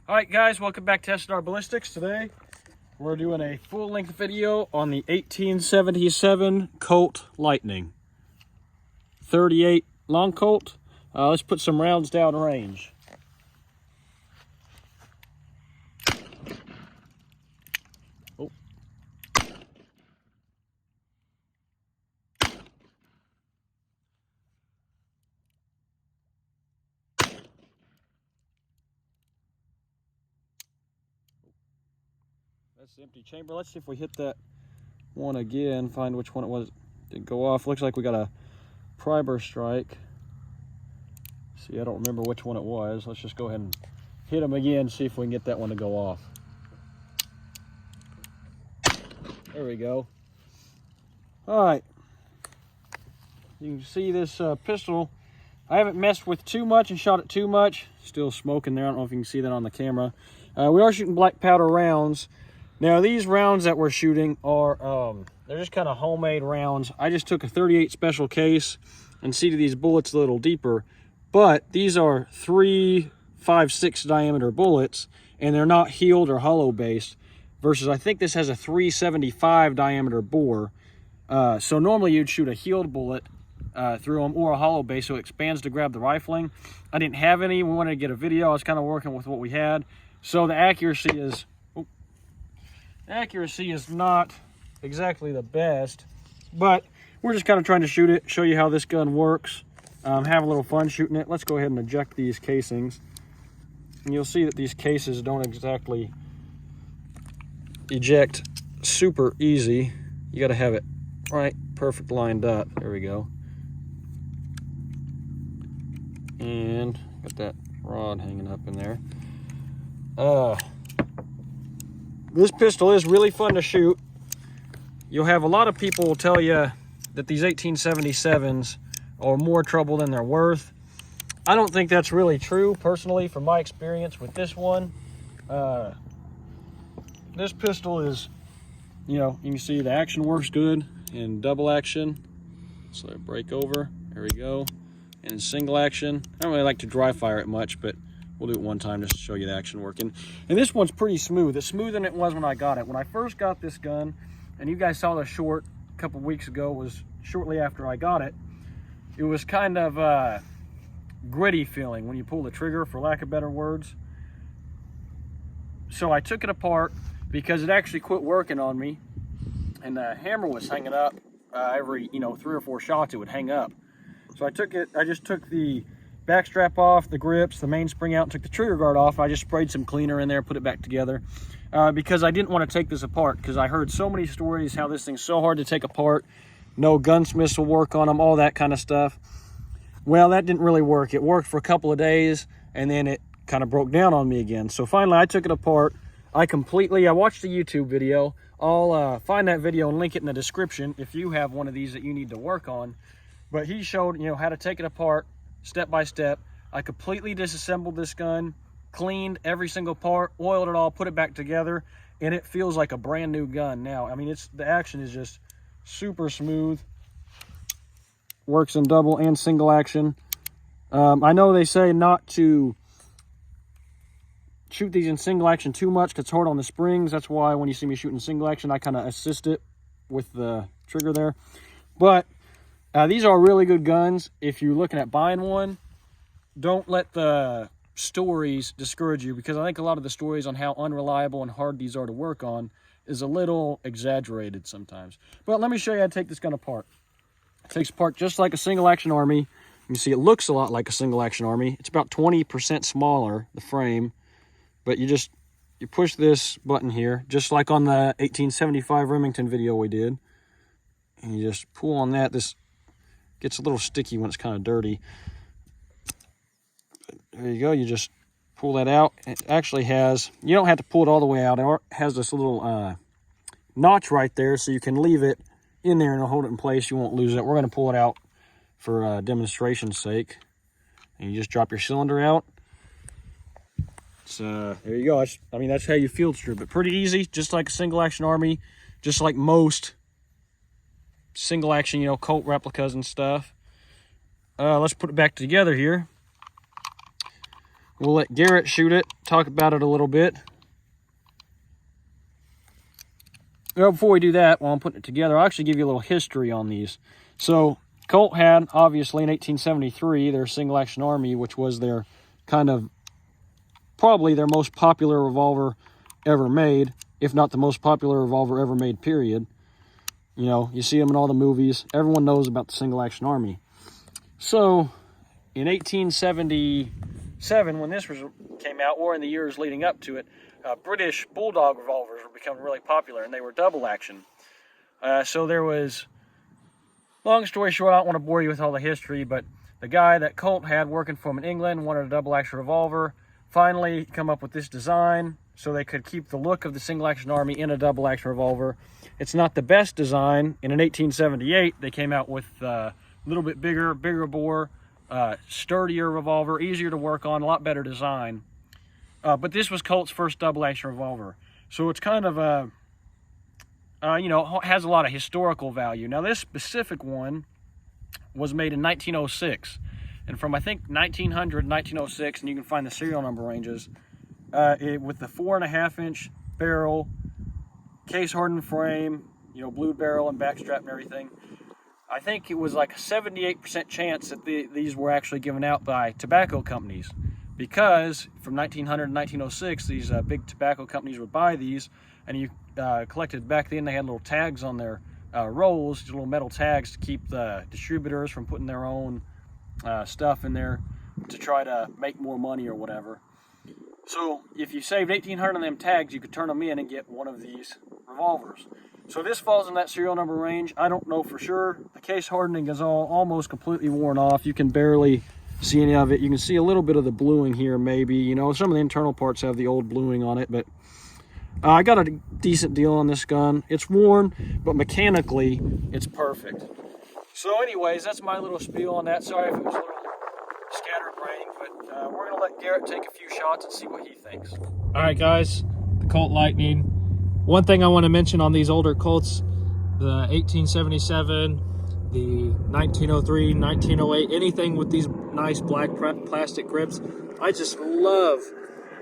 All right, guys, welcome back to SNR Ballistics. Today, we're doing a full-length video on the 1877 Colt Lightning. 38 long Colt. Let's put some rounds down range. Oh. That's the empty chamber. Let's see if we hit that one again, find which one it was. Didn't go off. Looks like we got a primer strike. See, I don't remember which one it was. Let's just go ahead and hit them again, see if we can get that one to go off. There we go. All right. You can see this pistol. I haven't messed with too much and shot it too much. Still smoking there. I don't know if you can see that on the camera. We are shooting black powder rounds. Now, these rounds that we're shooting are, they're just kind of homemade rounds. I just took a 38 special case and seated these bullets a little deeper. But these are 3.56 diameter bullets, and they're not heeled or hollow based, versus I think this has a 3.75 diameter bore. So normally you'd shoot a heeled bullet through them or a hollow base, so it expands to grab the rifling. I didn't have any. We wanted to get a video. I was kind of working with what we had. So the accuracy is not exactly the best, but we're just kind of trying to shoot it, show you how this gun works, have a little fun shooting it. Let's go ahead and eject these casings. And you'll see that these cases don't exactly eject super easy. You got to have it right, perfect lined up. There we go. And got that rod hanging up in there. This pistol is really fun to shoot. You'll have a lot of people tell you that these 1877s are more trouble than they're worth. I don't think that's really true, personally, from my experience with this one. This pistol is, you know, you can see the action works good in double action. So I break over, there we go. And in single action, I don't really like to dry fire it much, but we'll do it one time just to show you the action working. And this one's pretty smooth. It's smoother than it was when I got it. When I first got this gun, and you guys saw the short a couple weeks ago, was shortly after I got it. It was kind of gritty feeling when you pull the trigger, for lack of better words. So I took it apart because it actually quit working on me, and the hammer was hanging up. Every 3 or 4 shots it would hang up. So I just took the back strap off, the grips, the mainspring out, and took the trigger guard off. I just sprayed some cleaner in there, put it back together, because I didn't want to take this apart, because I heard so many stories how this thing's so hard to take apart. No gunsmiths will work on them, all that kind of stuff. Well, that didn't really work. It worked for a couple of days, and then it kind of broke down on me again. So finally, I took it apart. I watched a YouTube video. I'll find that video and link it in the description if you have one of these that you need to work on. But he showed, how to take it apart step by step. I completely disassembled this gun, cleaned every single part, oiled it all, put it back together, and it feels like a brand new gun now. I mean, the action is just super smooth. Works in double and single action. I know they say not to shoot these in single action too much because it's hard on the springs. That's why when you see me shooting single action, I kind of assist it with the trigger there. But these are really good guns. If you're looking at buying one, don't let the stories discourage you, because I think a lot of the stories on how unreliable and hard these are to work on is a little exaggerated sometimes. But let me show you how to take this gun apart. It takes apart just like a single action Army. You can see it looks a lot like a single action Army. It's about 20% smaller, the frame, but you push this button here, just like on the 1875 Remington video we did, and you just pull on that. This gets a little sticky when it's kind of dirty. There you go. You just pull that out. It actually has, you don't have to pull it all the way out. It has this little notch right there, so you can leave it in there and it'll hold it in place. You won't lose it. We're going to pull it out for demonstration's sake. And you just drop your cylinder out. So there you go. I mean, that's how you field strip it. Pretty easy, just like a single action Army, just like most single action, Colt replicas and stuff. Let's put it back together here. We'll let Garrett shoot it, talk about it a little bit. Well, before we do that, while I'm putting it together, I'll actually give you a little history on these. So Colt had, obviously, in 1873, their single-action Army, which was their kind of, probably their most popular revolver ever made, if not the most popular revolver ever made, period. You know, you see them in all the movies. Everyone knows about the single-action Army. So, in 1877, when this came out, or in the years leading up to it, British Bulldog revolvers were becoming really popular, and they were double-action. So there was, long story short, I don't want to bore you with all the history, but the guy that Colt had working for him in England wanted a double-action revolver, finally come up with this design so they could keep the look of the single-action Army in a double-action revolver. It's not the best design, and in 1878, they came out with a little bit bigger bore, sturdier revolver, easier to work on, a lot better design. But this was Colt's first double-action revolver. So it's kind of a, you know, has a lot of historical value. Now, this specific one was made in 1906. And from, I think, 1900 1906, and you can find the serial number ranges, with the 4.5-inch barrel, case-hardened frame, you know, blued barrel and backstrap and everything. I think it was like a 78% chance that these were actually given out by tobacco companies. Because from 1900 to 1906, these big tobacco companies would buy these, and you collected back then. They had little tags on their rolls, these little metal tags to keep the distributors from putting their own stuff in there to try to make more money or whatever. So if you saved 1,800 of them tags, you could turn them in and get one of these revolvers. So this falls in that serial number range. I don't know for sure. The case hardening is almost completely worn off. You can barely see any of it. You can see a little bit of the bluing here, maybe. You know, some of the internal parts have the old bluing on it, but I got a decent deal on this gun. It's worn, but mechanically, it's perfect. So anyways, that's my little spiel on that. Sorry if it was a little scatterbrained, but we're going to let Garrett take a few shots and see what he thinks. All right, guys, the Colt Lightning. One thing I want to mention on these older Colts, the 1877, the 1903, 1908, anything with these nice black plastic grips, I just love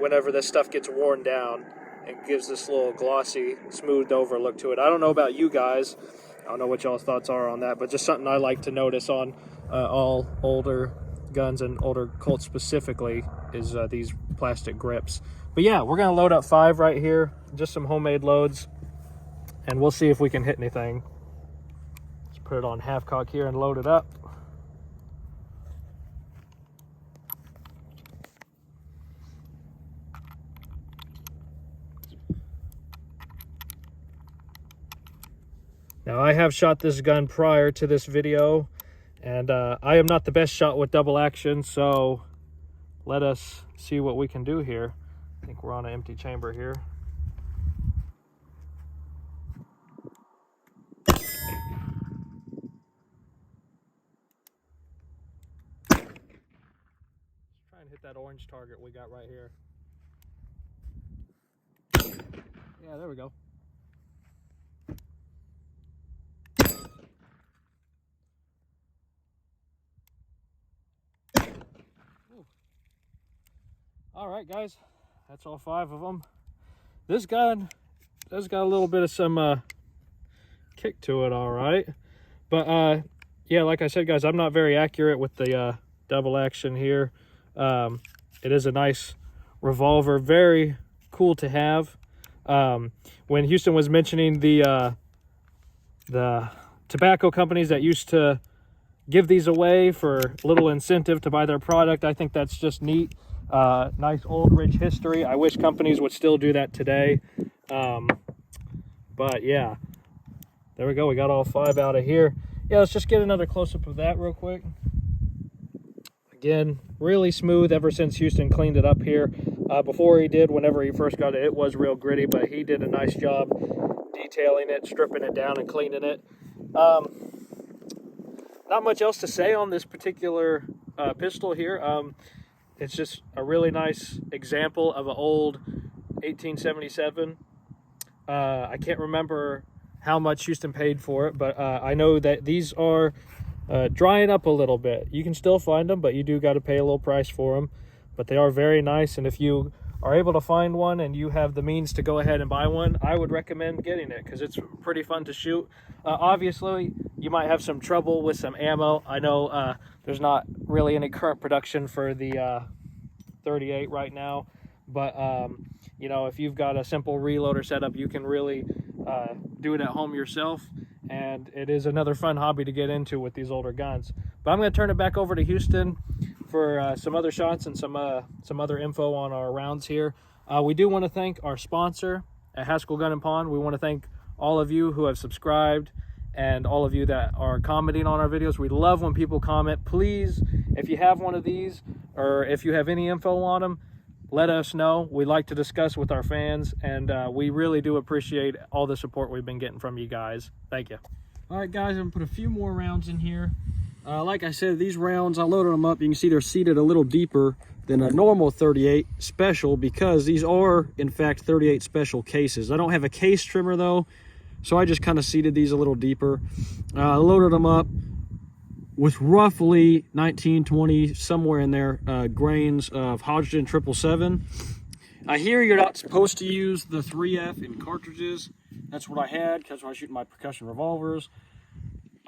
whenever this stuff gets worn down and gives this little glossy, smoothed over look to it. I don't know about you guys. I don't know what y'all's thoughts are on that, but just something I like to notice on all older guns and older Colts specifically is these plastic grips. But yeah, we're gonna load up 5 right here, just some homemade loads, and we'll see if we can hit anything. Let's put it on half cock here and load it up. Now, I have shot this gun prior to this video, and I am not the best shot with double action, so let us see what we can do here. I think we're on an empty chamber here. Let's try and hit that orange target we got right here. Yeah, there we go. All right, guys, that's all 5 of them. This gun has got a little bit of some kick to it, all right. But yeah, like I said, guys, I'm not very accurate with the double action here. It is a nice revolver, very cool to have. When Houston was mentioning the tobacco companies that used to give these away for little incentive to buy their product, I think that's just neat. Nice old rich history. I wish companies would still do that today. But yeah, there we go. We got all 5 out of here. Yeah, let's just get another close-up of that real quick. Again, really smooth ever since Houston cleaned it up here. Before he did, whenever he first got it, it was real gritty, but he did a nice job detailing it, stripping it down, and cleaning it. Not much else to say on this particular pistol here. It's just a really nice example of an old 1877. I can't remember how much Houston paid for it, but I know that these are drying up a little bit. You can still find them, but you do got to pay a little price for them. but they are very nice. And if you are able to find one and you have the means to go ahead and buy one, I would recommend getting it because it's pretty fun to shoot. Obviously, you might have some trouble with some ammo. I know there's not really any current production for the 38 right now, but you know, if you've got a simple reloader setup, you can really do it at home yourself, and it is another fun hobby to get into with these older guns. But I'm going to turn it back over to Houston for some other shots and some other info on our rounds here. We do want to thank our sponsor at Haskell Gun and Pawn. We want to thank all of you who have subscribed and all of you that are commenting on our videos. We love when people comment. Please, if you have one of these or if you have any info on them, let us know. We like to discuss with our fans, and we really do appreciate all the support we've been getting from you guys. Thank you. All right, guys, I'm gonna put a few more rounds in here. Like I said, these rounds, I loaded them up. You can see they're seated a little deeper than a normal 38 special because these are, in fact, 38 special cases. I don't have a case trimmer, though, so I just kind of seated these a little deeper. I loaded them up with roughly 19, 20, somewhere in there, grains of Hodgdon 777. I hear you're not supposed to use the 3F in cartridges. That's what I had, because when I was shooting my percussion revolvers.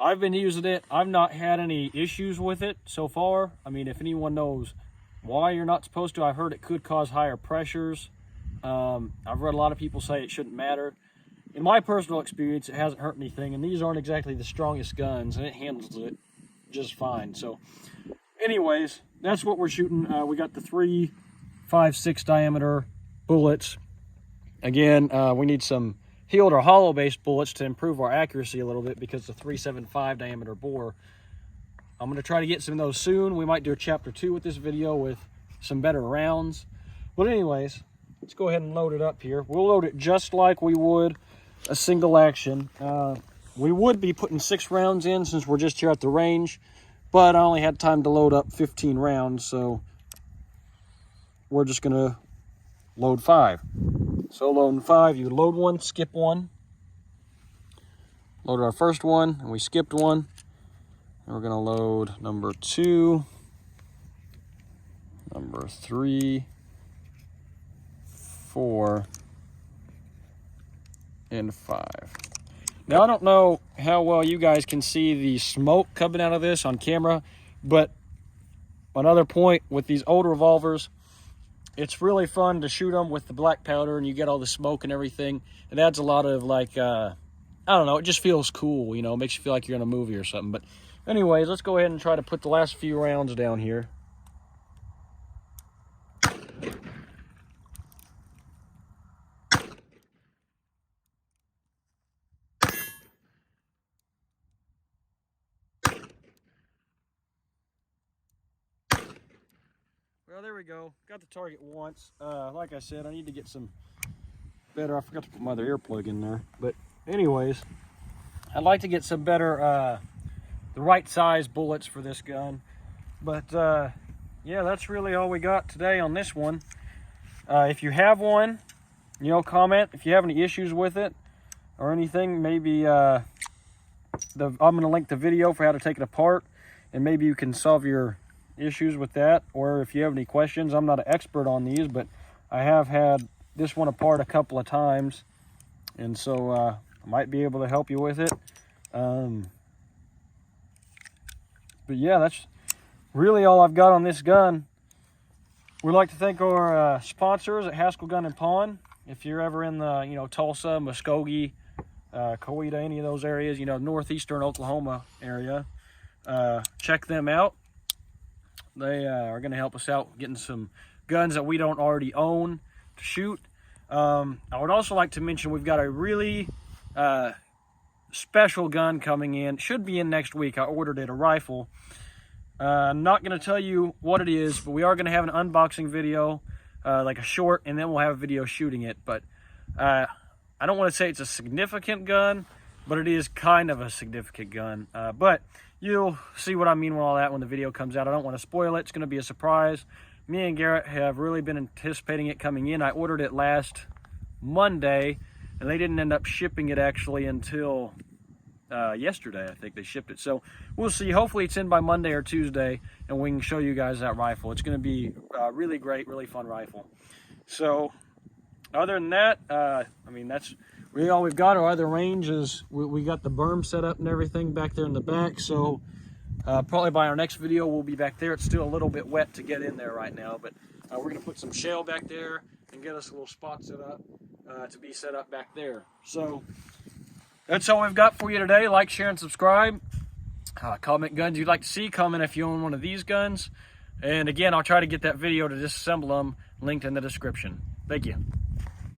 I've been using it. I've not had any issues with it so far. I mean, if anyone knows why you're not supposed to, I've heard it could cause higher pressures. I've read a lot of people say it shouldn't matter. In my personal experience, it hasn't hurt anything, and these aren't exactly the strongest guns, and it handles it just fine. So anyways, that's what we're shooting. We got the 3.56 diameter bullets. Again, we need some heeled or hollow based bullets to improve our accuracy a little bit because the 3.75 diameter bore. I'm going to try to get some of those soon. We might do a chapter 2 with this video with some better rounds. But anyways, let's go ahead and load it up here. We'll load it just like we would a single action. We would be putting 6 rounds in since we're just here at the range, but I only had time to load up 15 rounds, so we're just gonna load 5. So loading 5, you load one, skip one. Loaded our first one, and we skipped one. And we're gonna load number 2, number 3, 4, and 5. Now, I don't know how well you guys can see the smoke coming out of this on camera, but another point with these old revolvers, it's really fun to shoot them with the black powder and you get all the smoke and everything. It adds a lot of, like, I don't know, it just feels cool, you know, it makes you feel like you're in a movie or something. But anyways, let's go ahead and try to put the last few rounds down here. Well, there we go. Got the target once. Like I said, I need to get some better. I forgot to put my other earplug in there. But anyways, I'd like to get some better, the right size bullets for this gun. But yeah, that's really all we got today on this one. If you have one, you know, comment. If you have any issues with it or anything, maybe I'm going to link the video for how to take it apart, and maybe you can solve your issues with that. Or if you have any questions, I'm not an expert on these, but I have had this one apart a couple of times, and so I might be able to help you with it. But yeah, that's really all I've got on this gun. We'd like to thank our sponsors at Haskell Gun and Pawn. If you're ever in the, you know, Tulsa, Muskogee, Coweta, any of those areas, you know, northeastern Oklahoma area, check them out. They are going to help us out getting some guns that we don't already own to shoot. I would also like to mention we've got a really special gun coming in. Should be in next week. I ordered it, a rifle. I'm not going to tell you what it is, but we are going to have an unboxing video, like a short, and then we'll have a video shooting it. But I don't want to say it's a significant gun, but it is kind of a significant gun. But you'll see what I mean with all that when the video comes out. I don't want to spoil it. It's going to be a surprise. Me and Garrett have really been anticipating it coming in. I ordered it last Monday, and they didn't end up shipping it actually until yesterday. I think they shipped it. So we'll see. Hopefully it's in by Monday or Tuesday, and we can show you guys that rifle. It's going to be really great, really fun rifle. So other than that, I mean, that's really all we've got. Our other range is we got the berm set up and everything back there in the back. So probably by our next video, we'll be back there. It's still a little bit wet to get in there right now, but we're going to put some shale back there and get us a little spot set up to be set up back there. So that's all we've got for you today. Like, share, and subscribe. Comment guns you'd like to see. Comment if you own one of these guns. And again, I'll try to get that video to disassemble them linked in the description. Thank you.